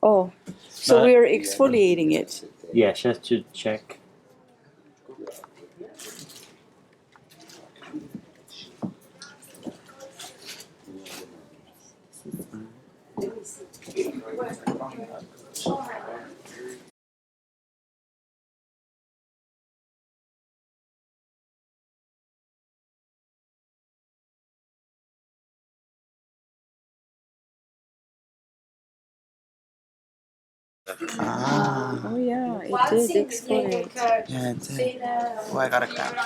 Oh, so But- we're exfoliating it. Yeah, just to check. Ah, Oh yeah, it did Waxing exfoliate. yeah, it did. thinner. Oh, I got a cramp.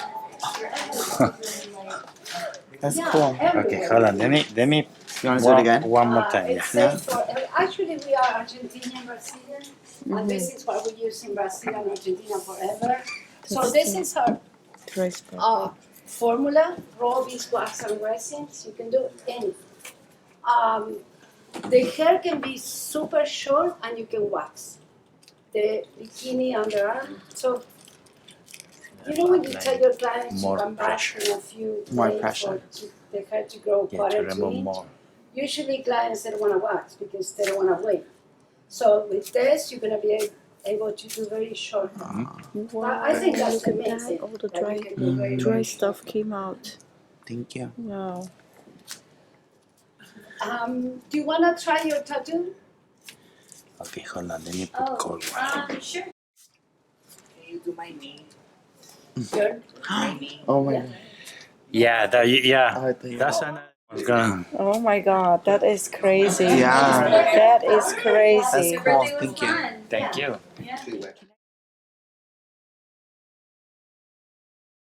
That's cool. Okay, hold on. Let me. You want to do it again? One more time. It's Yeah. safe for, actually, we are Argentinian Brazilian, and this is what we use in Brazil and Argentina forever. So this is our Dry spot. formula, raw beeswax and resins. You can do anything. The hair can be super short and you can wax. The bikini underarm. So, you know when you tell your clients More you can brush pressure. in a few More days pressure. for the hair to grow Yeah, quarter to to remove inch. more. Usually clients they don't want to wax because they don't want to wait. So with this, you're going to be able to do very short. Wow, I think that's look at that. amazing. All the that you can do very, dry very stuff came out. Thank you. Wow. Do you want to try your tattoo? Okay, hold on. Let me put cold water. Sure. Can you do my knee? Your, My knee. Oh my Yeah. god. Yeah, that, yeah. Oh, I thought you- That's an. What's going? Oh my god, that is crazy. Yeah. That is That's crazy. cool. Thank you. Thank you. Yeah.